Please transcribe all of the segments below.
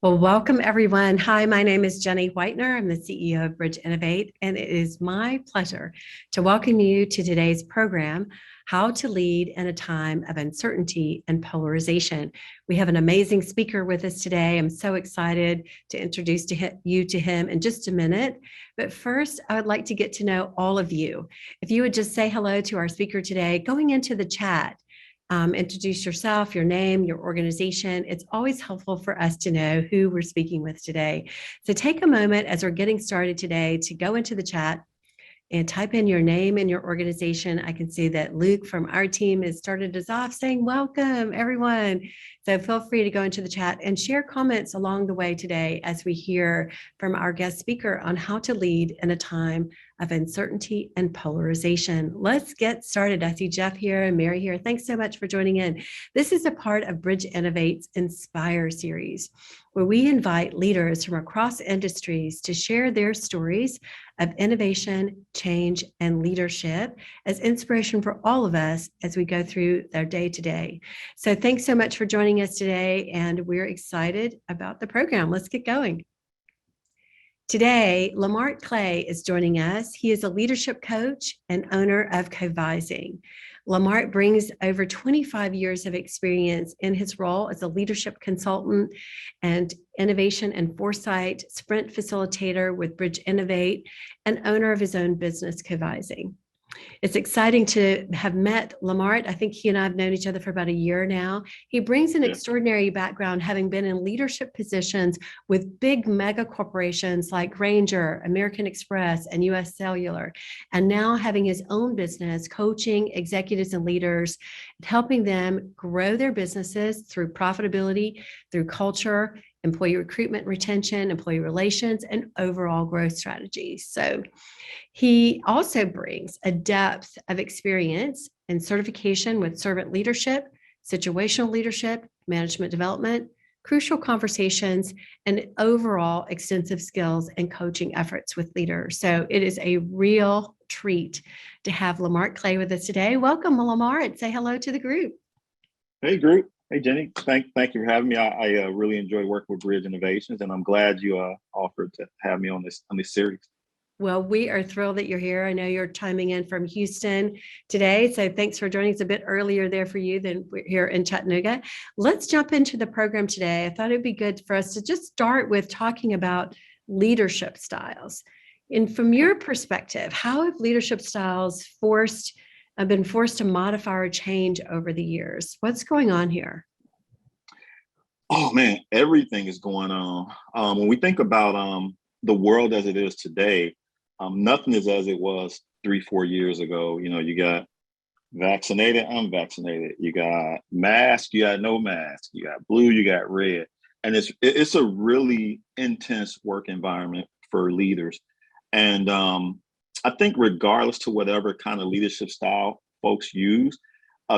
Well, welcome everyone. Hi, my name is Jenny Whitener. I'm the CEO of Bridge Innovate, and it is my pleasure to welcome you to today's program, How to Lead in a Time of Uncertainty and Polarization. We have an amazing speaker with us today. I'm so excited to introduce you to him in just a minute. But first, I would like to get to know all of you. If you would just say hello to our speaker today, going into the chat. Introduce yourself, your name, your organization. It's always helpful for us to know who we're speaking with today. So take a moment as we're getting started today to go into the chat and type in your name and your organization. I can see that Luke from our team has started us off saying, welcome everyone. So feel free to go into the chat and share comments along the way today as we hear from our guest speaker on how to lead in a time of uncertainty and polarization. Let's get started. I see Jeff here and Mary here. Thanks so much for joining in. This is a part of Bridge Innovate's Inspire series, where we invite leaders from across industries to share their stories of innovation, change, and leadership as inspiration for all of us as we go through their day to day. So thanks so much for joining us today, and we're excited about the program. Let's get going. Today, Lamart Clay is joining us. He is a leadership coach and owner of Covising. Lamart brings over 25 years of experience in his role as a leadership consultant and innovation and foresight sprint facilitator with Bridge Innovate and owner of his own business, Covising. It's exciting to have met Lamart. I think he and I have known each other for about a year now. He brings an extraordinary background, having been in leadership positions with big mega corporations like Grainger, American Express, and US Cellular, and now having his own business, coaching executives and leaders, helping them grow their businesses through profitability, through culture, employee recruitment, retention, employee relations, and overall growth strategies. So he also brings a depth of experience and certification with servant leadership, situational leadership, management development, crucial conversations, and overall extensive skills and coaching efforts with leaders. So it is a real treat to have Lamart Clay with us today. Welcome, Lamart. Say hello to the group. Hey, group. Hey, Jenny. Thank you for having me. I really enjoy working with Bridge Innovations, and I'm glad you offered to have me on this series. Well, we are thrilled that you're here. I know you're chiming in from Houston today, so thanks for joining us a bit earlier there for you than we're here in Chattanooga. Let's jump into the program today. I thought it'd be good for us to just start with talking about leadership styles. And from your perspective, how have leadership styles been forced to modify or change over the years? What's going on here? Oh man, everything is going on. When we think about the world as it is today, nothing is as it was 3-4 years ago. You know, you got vaccinated, unvaccinated, you got mask, you got no mask, you got blue, you got red. And it's a really intense work environment for leaders. And I think regardless to whatever kind of leadership style folks use,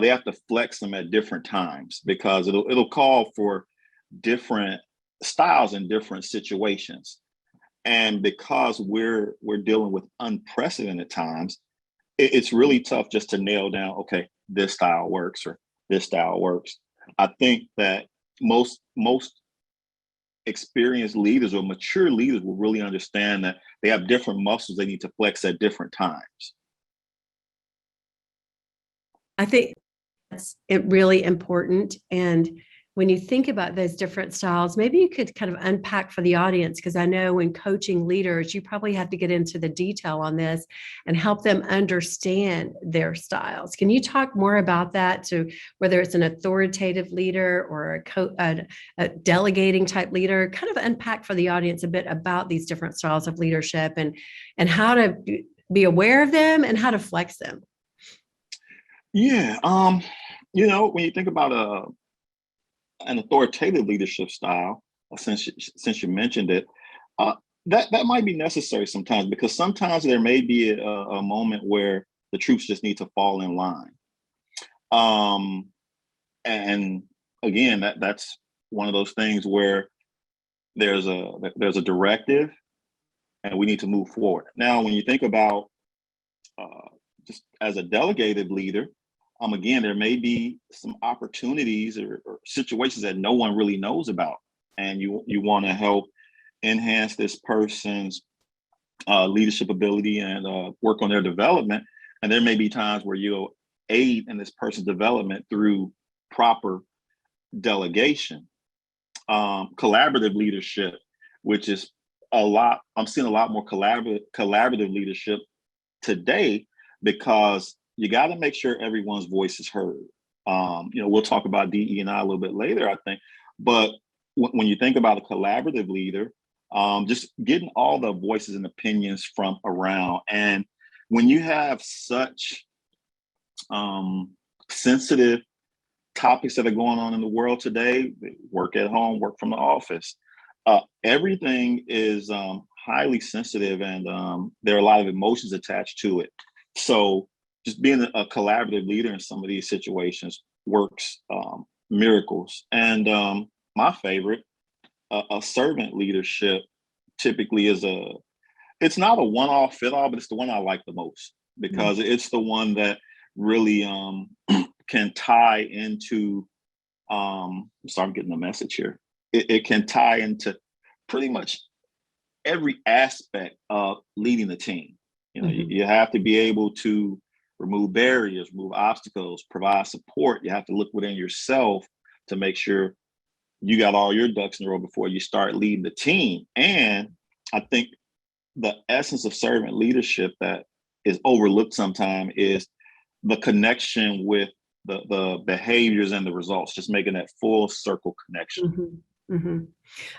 they have to flex them at different times because it'll call for different styles in different situations. And because we're dealing with unprecedented times, it's really tough just to nail down, okay, this style works or this style works. I think that most experienced leaders or mature leaders will really understand that they have different muscles they need to flex at different times. I think that's really important. And when you think about those different styles, maybe you could kind of unpack for the audience, because I know when coaching leaders, you probably have to get into the detail on this and help them understand their styles. Can you talk more about that, to whether it's an authoritative leader or a delegating type leader? Kind of unpack for the audience a bit about these different styles of leadership and how to be aware of them and how to flex them. Yeah, when you think about an authoritative leadership style, since you mentioned it, that might be necessary sometimes, because sometimes there may be a moment where the troops just need to fall in line. And again, that's one of those things where there's a directive, and we need to move forward. Now, when you think about just as a delegated leader, again, there may be some opportunities or situations that no one really knows about. and you want to help enhance this person's leadership ability and work on their development. And there may be times where you'll aid in this person's development through proper delegation. Collaborative leadership, which is I'm seeing a lot more collaborative leadership today, because you got to make sure everyone's voice is heard. We'll talk about DE&I a little bit later, I think. But when you think about a collaborative leader, just getting all the voices and opinions from around. And when you have such sensitive topics that are going on in the world today, work at home, work from the office, everything is highly sensitive, and there are a lot of emotions attached to it. So just being a collaborative leader in some of these situations works miracles. And my favorite, a servant leadership, typically it's not a one-off fit-all, but it's the one I like the most, because it's the one that really can tie into, I'm getting the message here. It can tie into pretty much every aspect of leading the team. You have to be able to remove barriers, remove obstacles, provide support. You have to look within yourself to make sure you got all your ducks in a row before you start leading the team. And I think the essence of servant leadership that is overlooked sometimes is the connection with the behaviors and the results, just making that full circle connection.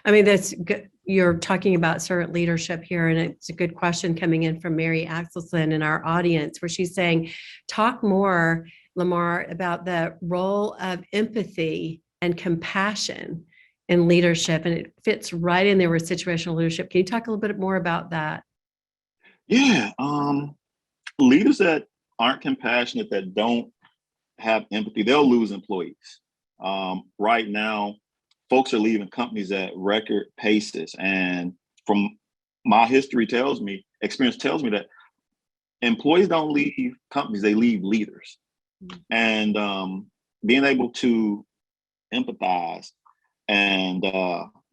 I mean, that's good. You're talking about servant leadership here, and it's a good question coming in from Mary Axelson in our audience, where she's saying, talk more, Lamar, about the role of empathy and compassion in leadership. And it fits right in there with situational leadership. Can you talk a little bit more about that? Yeah. Leaders that aren't compassionate, that don't have empathy, they'll lose employees. Right now, folks are leaving companies at record paces. And from my experience tells me that employees don't leave companies, they leave leaders. And being able to empathize and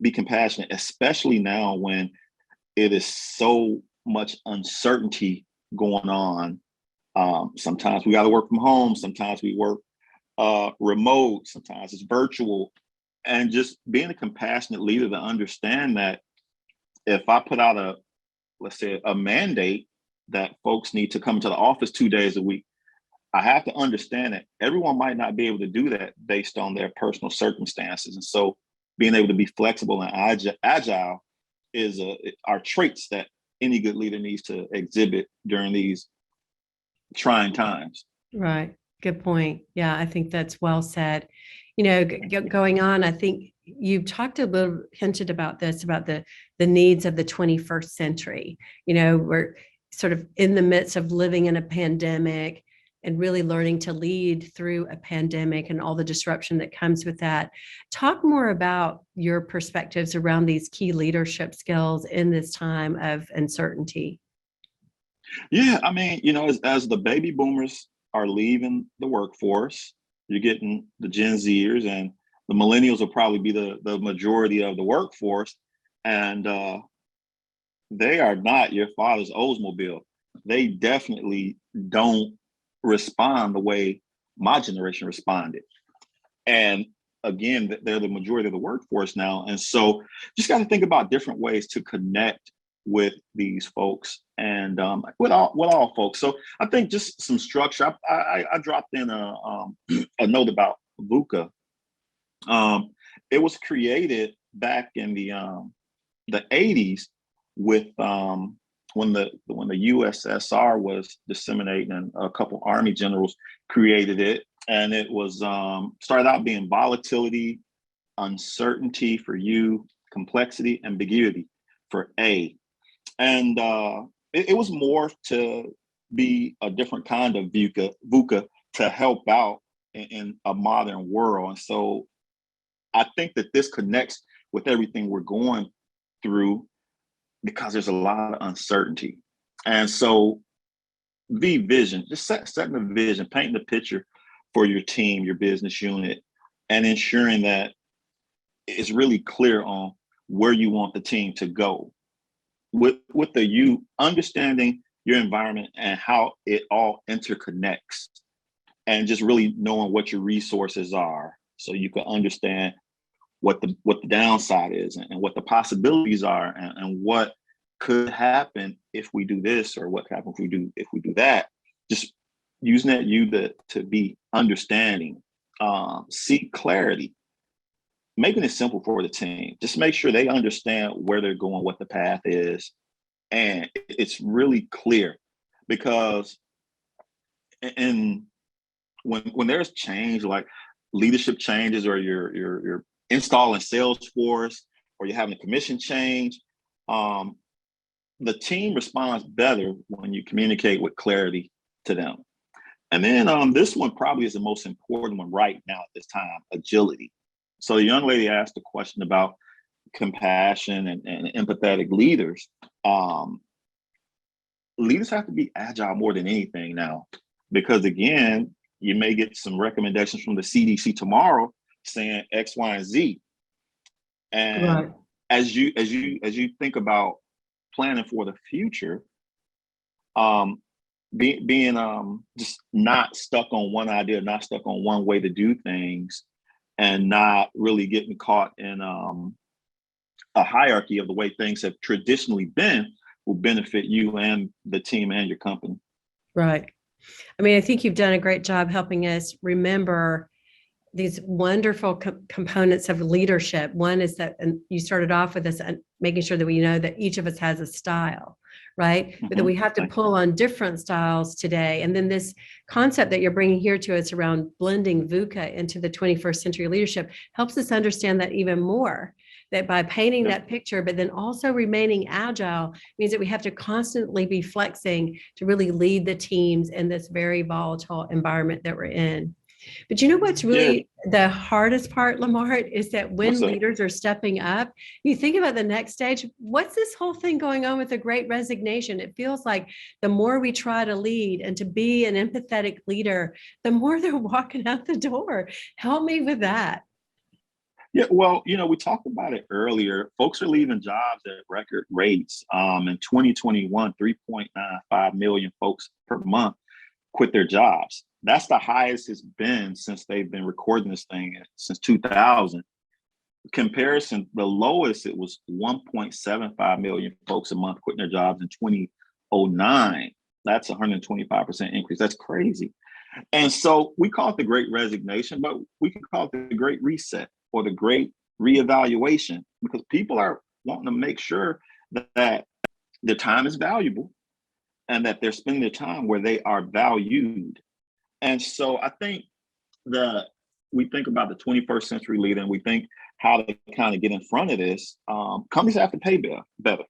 be compassionate, especially now when it is so much uncertainty going on. Sometimes we got to work from home. Sometimes we work remote. Sometimes it's virtual. And just being a compassionate leader to understand that if I put out let's say a mandate that folks need to come to the office 2 days a week, I have to understand that everyone might not be able to do that based on their personal circumstances. And so being able to be flexible and agile are traits that any good leader needs to exhibit during these trying times. Right. Good point. Yeah, I think that's well said. Going on, I think you've talked a little, hinted about this, about the needs of the 21st century. We're sort of in the midst of living in a pandemic and really learning to lead through a pandemic and all the disruption that comes with that. Talk more about your perspectives around these key leadership skills in this time of uncertainty. Yeah, I mean, as the baby boomers are leaving the workforce, you're getting the Gen Zers, and the millennials will probably be the majority of the workforce. And they are not your father's Oldsmobile. They definitely don't respond the way my generation responded. And again, they're the majority of the workforce now. And so just got to think about different ways to connect with these folks and with all folks. So I think just some structure. I dropped in a note about VUCA. It was created back in the 80s with when the USSR was disseminating, and a couple Army generals created it. And it was started out being volatility, uncertainty for U, complexity, ambiguity for A. And it was morphed to be a different kind of VUCA to help out in a modern world. And so I think that this connects with everything we're going through, because there's a lot of uncertainty. And so the vision, just setting the vision, painting the picture for your team, your business unit, and ensuring that is really clear on where you want the team to go. With the you understanding your environment and how it all interconnects, and just really knowing what your resources are, so you can understand what the downside is, and what the possibilities are, and what could happen if we do this, or what happens if we do that. Just using that you to be understanding, seek clarity, making it simple for the team. Just make sure they understand where they're going, what the path is, and it's really clear. Because and when there's change, like leadership changes, or you're installing Salesforce, or you're having a commission change, the team responds better when you communicate with clarity to them. And then this one probably is the most important one right now at this time: agility. So the young lady asked a question about compassion and empathetic leaders. Leaders have to be agile more than anything now, because again, you may get some recommendations from the CDC tomorrow saying X, Y, and Z. And Right. as you think about planning for the future, being just not stuck on one idea, not stuck on one way to do things, and not really getting caught in a hierarchy of the way things have traditionally been, will benefit you and the team and your company. Right. I mean, I think you've done a great job helping us remember these wonderful components of leadership. One is that, and you started off with this, making sure that we know that each of us has a style, right? But that we have to pull on different styles today. And then this concept that you're bringing here to us around blending VUCA into the 21st century leadership helps us understand that even more. That by painting that picture, but then also remaining agile, means that we have to constantly be flexing to really lead the teams in this very volatile environment that we're in. But you know what's really the hardest part, Lamar, is that when leaders are stepping up, you think about the next stage. What's this whole thing going on with the Great Resignation? It feels like the more we try to lead and to be an empathetic leader, the more they're walking out the door. Help me with that. Yeah, well, we talked about it earlier. Folks are leaving jobs at record rates. In 2021, 3.95 million folks per month quit their jobs. That's the highest it's been since they've been recording this thing, since 2000. Comparison, the lowest, it was 1.75 million folks a month quitting their jobs in 2009. That's 125% increase. That's crazy. And so we call it the Great Resignation, but we can call it the Great Reset or the Great Reevaluation, because people are wanting to make sure that their time is valuable and that they're spending their time where they are valued. And so I think that we think about the 21st century leader, and we think how to kind of get in front of this. Companies have to pay better.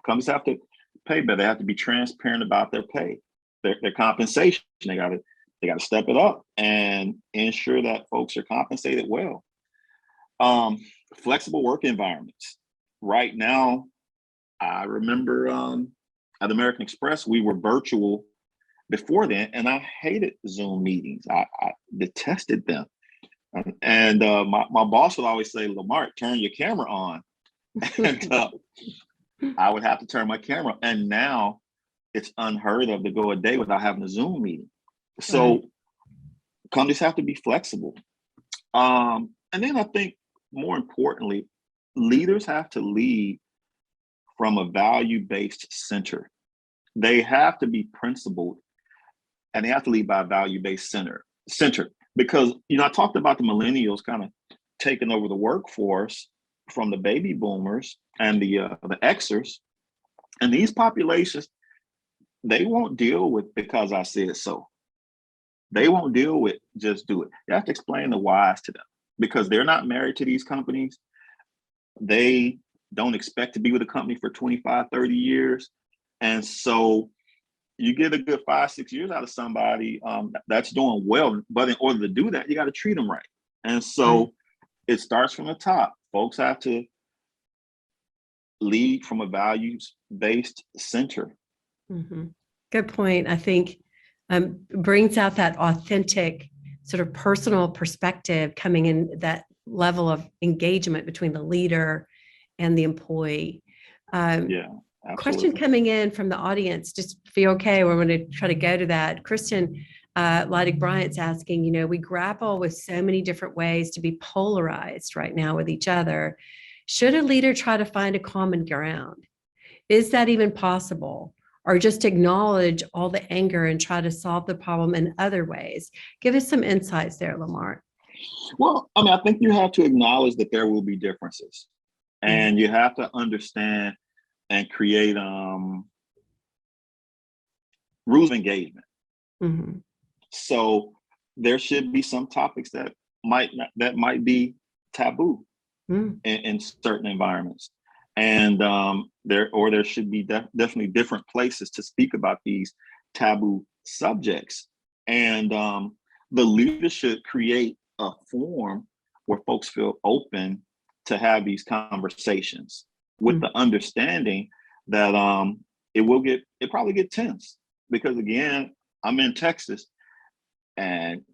Companies have to pay better. They have to be transparent about their pay, their compensation. They got to step it up and ensure that folks are compensated well. Flexible work environments. Right now, I remember at American Express, we were virtual before then, and I hated Zoom meetings. I detested them. And my boss would always say, Lamar, turn your camera on. And I would have to turn my camera. And now it's unheard of to go a day without having a Zoom meeting. So companies have to be flexible. And then I think more importantly, leaders have to lead from a value-based center. They have to be principled, and they have to lead by a value-based center. Because, I talked about the millennials kind of taking over the workforce from the baby boomers and the Xers. And these populations, they won't deal with because I said so. They won't deal with just do it. You have to explain the whys to them, because they're not married to these companies. They don't expect to be with a company for 25, 30 years. And so you get a good 5-6 years out of somebody that's doing well, but in order to do that, you got to treat them right. And so it starts from the top. Folks have to lead from a values-based center. Mm-hmm. Good point. I think brings out that authentic sort of personal perspective coming in, that level of engagement between the leader and the employee. Yeah, Question absolutely. coming in from the audience, just feel okay. We're going to try to go to that. Kristen Leidig Bryant's asking, we grapple with so many different ways to be polarized right now with each other. Should a leader try to find a common ground? Is that even possible? Or just acknowledge all the anger and try to solve the problem in other ways? Give us some insights there, Lamar. Well, I mean, I think you have to acknowledge that there will be differences, Mhm. and you have to understand and create rules of engagement. Mhm. So there should be some topics that might be taboo Mm. in certain environments, and there should be definitely different places to speak about these taboo subjects, and the leader should create a forum where folks feel open to have these conversations with Mm. the understanding that it probably get tense because again, I'm in Texas and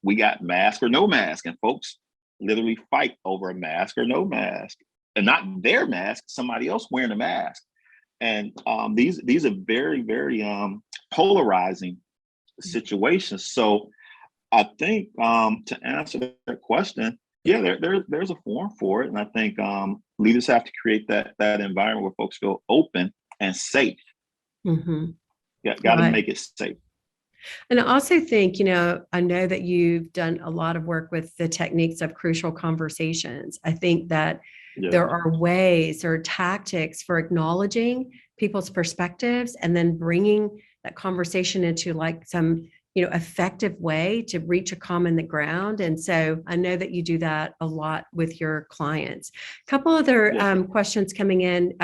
we got mask or no mask, and folks literally fight over a mask or no mask, and not their mask, somebody else wearing a mask. And these are very, very polarizing situations. So I think to answer that question, yeah, there's a forum for it, and I think leaders have to create that environment where folks feel open and safe. Mhm. Got to Right. make it safe. And I also think, I know that you've done a lot of work with the techniques of crucial conversations. I think that Yeah. there are ways or tactics for acknowledging people's perspectives and then bringing that conversation into like some, effective way to reach a common ground. And so I know that you do that a lot with your clients. A couple other Yeah. questions coming in.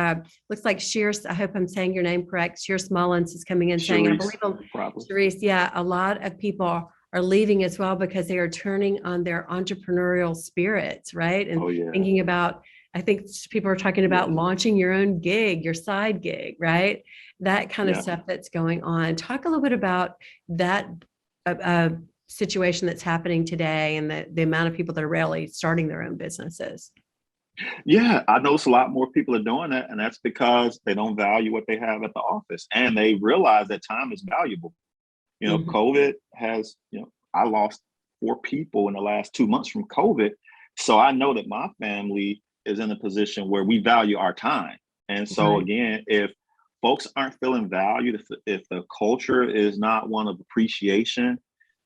Looks like Shears, I hope I'm saying your name correct. Shears Mullins is coming in saying, I Sharice, believe probably. Sharice, yeah, a lot of people are leaving as well because they are turning on their entrepreneurial spirits, right? And Oh yeah. thinking about, I think people are talking Yeah. about launching your own gig, your side gig, right? That kind of Yeah. stuff that's going on. Talk a little bit about that situation that's happening today and the amount of people that are really starting their own businesses. Yeah, I notice a lot more people are doing that, and that's because they don't value what they have at the office, and they realize that time is valuable. Mhm. COVID has, I lost 4 people in the last 2 months from COVID, so I know that my family is in a position where we value our time. And so Right. again, if folks aren't feeling valued, if the culture is not one of appreciation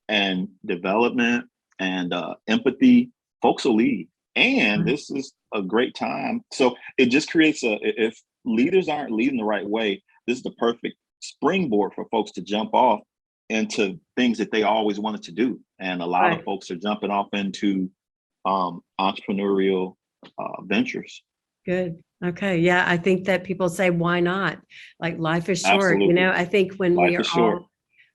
and development and empathy, folks will leave. And Right. this is a great time. So it just creates if leaders aren't leading the right way, this is the perfect springboard for folks to jump off into things that they always wanted to do. And a lot of Right. folks are jumping off into entrepreneurial ventures. Good. Okay. Yeah. I think that people say, why not? Like life is short. Absolutely. I think when Life is short.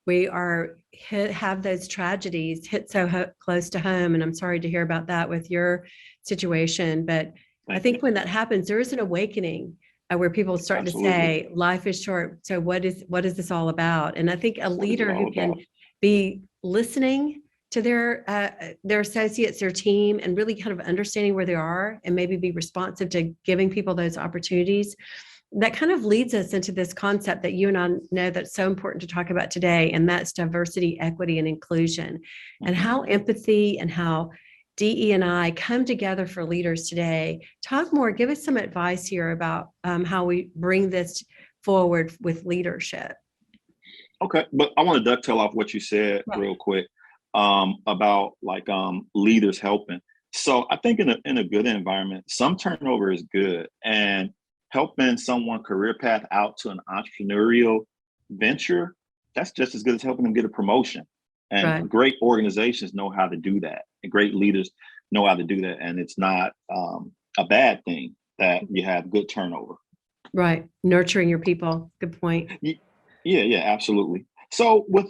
we are have those tragedies hit so close to home. And I'm sorry to hear about that with your situation. But I Thank you. think when that happens, there is an awakening where people start to Absolutely. say, life is short. So what is this all about? And I think a What is it leader all who can about? be listening to their associates, their team, and really kind of understanding where they are and maybe be responsive to giving people those opportunities. That kind of leads us into this concept that you and I know that's so important to talk about today, and that's diversity, equity, and inclusion, and Mhm. how empathy and how DE and I come together for leaders today. Talk more, give us some advice here about how we bring this forward with leadership. Okay, but I want to dovetail off what you said Right. real quick about like leaders helping. So I think in a good environment, some turnover is good, and helping someone career path out to an entrepreneurial venture, that's just as good as helping them get a promotion. And Right. great organizations know how to do that, and great leaders know how to do that, and it's not a bad thing that you have good turnover. Right. Nurturing your people. Good point. Yeah, yeah, absolutely. So with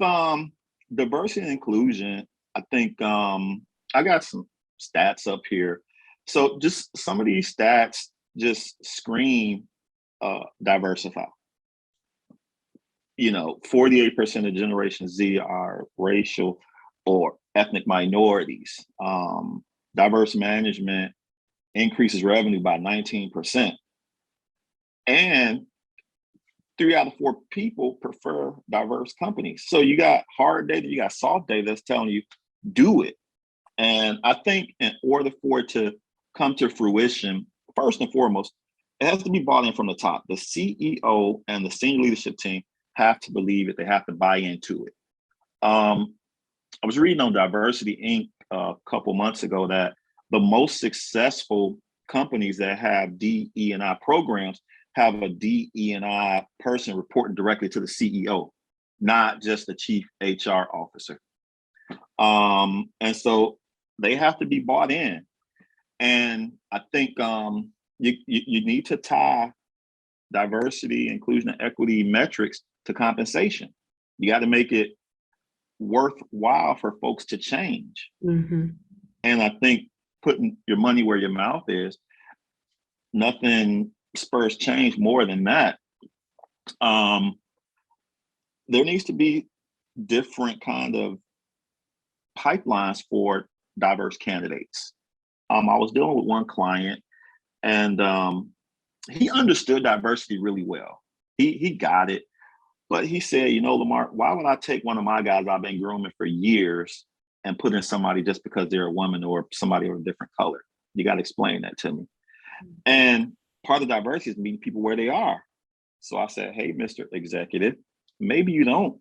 diversity and inclusion, I think I got some stats up here. So just some of these stats just scream diversify. 48% of Generation Z are racial or ethnic minorities. diverse management increases revenue by 19%. And 3 out of 4 people prefer diverse companies. So you got hard data, you got soft data that's telling you, do it. And I think in order for it to come to fruition, first and foremost, it has to be bought in from the top. The CEO and the senior leadership team have to believe it. They have to buy into it. I was reading on Diversity Inc. A couple months ago that the most successful companies that have DE&I programs have a DE&I person reporting directly to the CEO, not just the chief HR officer. And so they have to be bought in. And I think you need to tie diversity, inclusion, and equity metrics to compensation. You got to make it worthwhile for folks to change. Mm-hmm. And I think putting your money where your mouth is, nothing spurs change more than that. There needs to be different kind of pipelines for diverse candidates. I was dealing with one client, and he understood diversity really well. He got it, but he said, Lamar, why would I take one of my guys I've been grooming for years and put in somebody just because they're a woman or somebody of a different color? You got to explain that to me. And part of diversity is meeting people where they are. So I said, hey, Mr. Executive, maybe you don't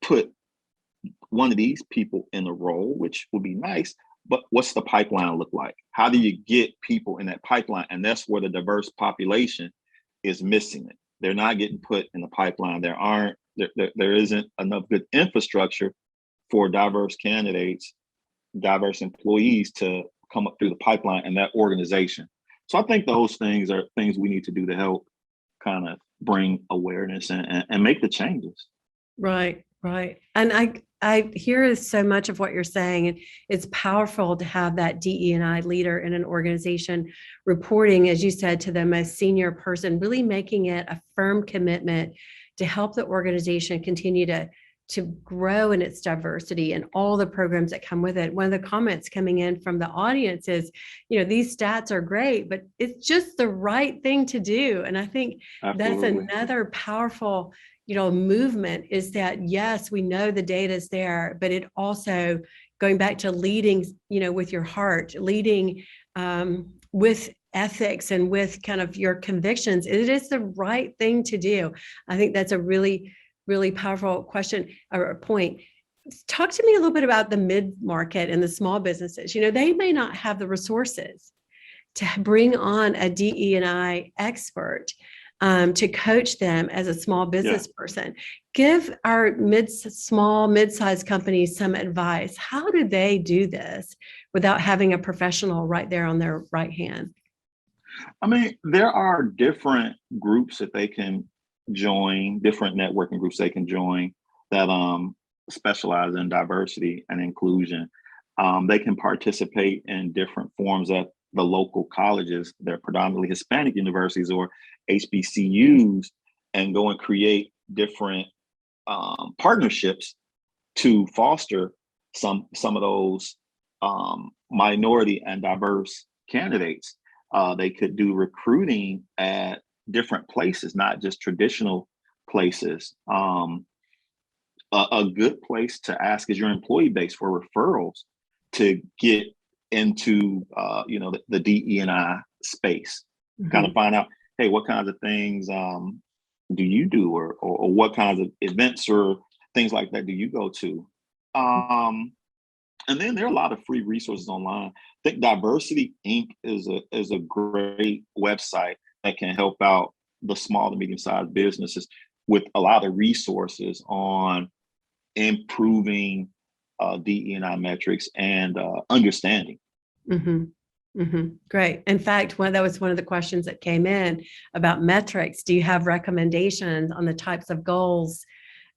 put one of these people in a role, which would be nice, but what's the pipeline look like? How do you get people in that pipeline? And that's where the diverse population is missing it. They're not getting put in the pipeline. There isn't enough good infrastructure for diverse candidates, diverse employees to come up through the pipeline in that organization. So I think those things are things we need to do to help kind of bring awareness and make the changes. Right. And I hear so much of what you're saying, and it's powerful to have that DE&I leader in an organization reporting, as you said, to the most senior person, really making it a firm commitment to help the organization continue to grow in its diversity and all the programs that come with it. One of the comments coming in from the audience is, these stats are great, but it's just the right thing to do. And I think Absolutely. That's another powerful movement, is that, yes, we know the data is there, but it also, going back to leading, with your heart, leading with ethics and with kind of your convictions, it is the right thing to do. I think that's a really, really powerful question or point. Talk to me a little bit about the mid-market and the small businesses. They may not have the resources to bring on a DE&I expert to coach them as a small business person. Give our mid-sized companies some advice. How do they do this without having a professional right there on their right hand? I mean, there are different groups that they can join, different networking groups they can join that specialize in diversity and inclusion. They can participate in different forms at the local colleges. They're predominantly Hispanic universities or HBCUs, and go and create different partnerships to foster some of those minority and diverse candidates. They could do recruiting at different places, not just traditional places. A good place to ask is your employee base for referrals to get into the DE&I space. Mm-hmm. Kind of find out, hey, what kinds of things do you do, or what kinds of events or things like that do you go to? And then there are a lot of free resources online. I think Diversity Inc. is a great website that can help out the small to medium-sized businesses with a lot of resources on improving DE&I metrics and understanding. Mm-hmm. Mm-hmm. Great. In fact, that was one of the questions that came in about metrics. Do you have recommendations on the types of goals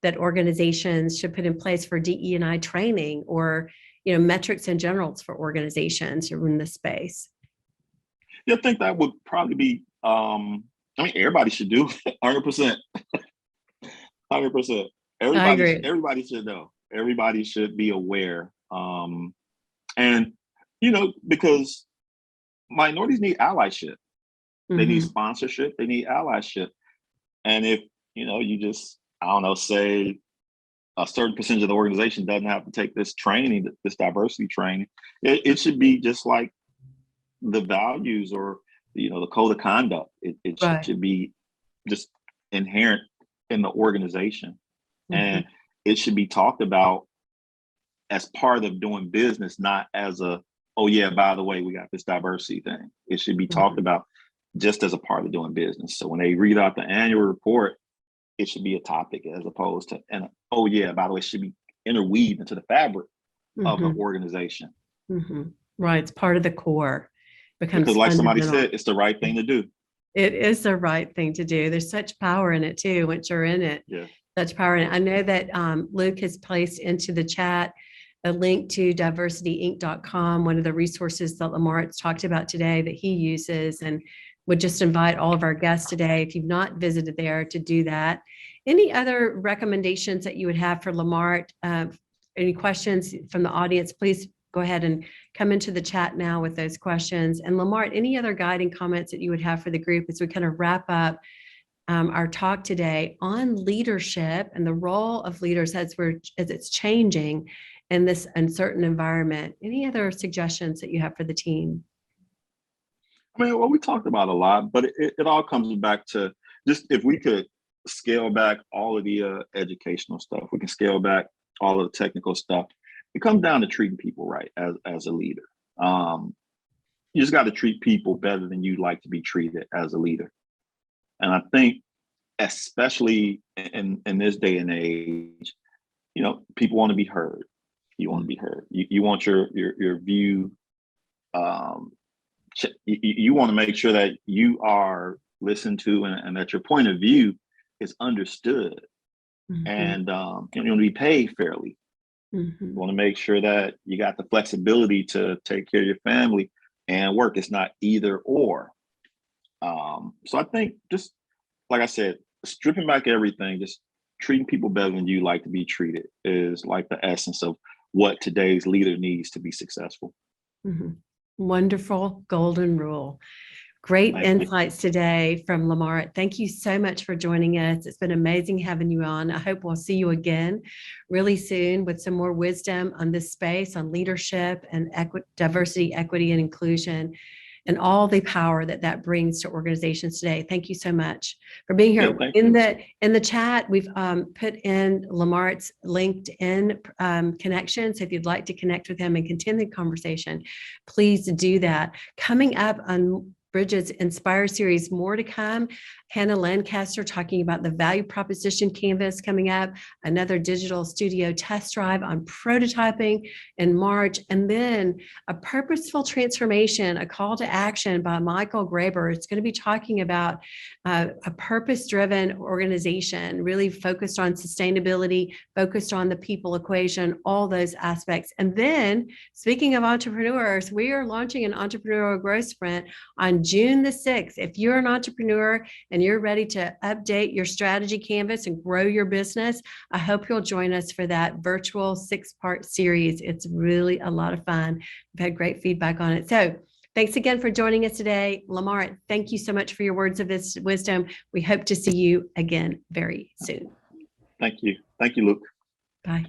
that organizations should put in place for DE&I training, or metrics in general for organizations who are in this space? Yeah, I think that would probably be, everybody should do 100%. 100%. Everybody should know. Everybody should be aware. And Because minorities need allyship. They need Mhm. sponsorship. They need allyship. And if, you just, I don't know, say a certain percentage of the organization doesn't have to take this training, this diversity training, it should be just like the values or, the code of conduct. It Right. should be just inherent in the organization. Mhm. And it should be talked about as part of doing business, not as oh yeah, by the way, we got this diversity thing. It should be talked Mhm. about just as a part of doing business. So when they read out the annual report, it should be a topic as opposed to, and oh yeah, by the way, it should be interweaved into the fabric of the Mhm. organization. Mhm. Right. It's part of the core, Because becomes like somebody fundamental. said, it's the right thing to do. It is the right thing to do. There's such power in it too, once you're in it. Yeah. Such power in it. I know that Luke has placed into the chat a link to diversityinc.com, one of the resources that Lamar has talked about today that he uses, and would just invite all of our guests today, if you've not visited there, to do that. Any other recommendations that you would have for Lamar? Any questions from the audience, please go ahead and come into the chat now with those questions. And Lamar, any other guiding comments that you would have for the group as we kind of wrap up our talk today on leadership and the role of leaders as it's changing in this uncertain environment? Any other suggestions that you have for the team? I mean, well, we talked about a lot, but it all comes back to just if we could scale back all of the educational stuff, we can scale back all of the technical stuff. It comes down to treating people right as a leader. You just got to treat people better than you'd like to be treated as a leader. And I think, especially in this day and age, people want to be heard. You want to be heard. You want your view. You want to make sure that you are listened to and that your point of view is understood. Mm-hmm. And you want to be paid fairly. Mm-hmm. You want to make sure that you got the flexibility to take care of your family and work. It's not either or. So I think, just like I said, stripping back everything, just treating people better than you like to be treated is like the essence of what today's leader needs to be successful. Mm-hmm. Wonderful golden rule. Great Thank you. insights today from Lamar. Thank you so much for joining us. It's been amazing having you on. I hope we'll see you again really soon with some more wisdom on this space, on leadership and diversity, equity, and inclusion, and all the power that brings to organizations today. Thank you so much for being here. Yeah, in the chat, we've put in Lamar's LinkedIn connection. So if you'd like to connect with him and continue the conversation, please do that. Coming up on Bridge's Inspire series, more to come. Hannah Lancaster talking about the value proposition canvas coming up, another digital studio test drive on prototyping in March, and then a purposeful transformation, a call to action by Michael Graber. It's going to be talking about a purpose-driven organization, really focused on sustainability, focused on the people equation, all those aspects. And then, speaking of entrepreneurs, we are launching an entrepreneurial growth sprint on June the 6th. If you're an entrepreneur and you're ready to update your strategy canvas and grow your business, I hope you'll join us for that virtual 6-part series. It's really a lot of fun. We've had great feedback on it. So thanks again for joining us today. Lamar, thank you so much for your words of this wisdom. We hope to see you again very soon. Thank you. Thank you, Luke. Bye.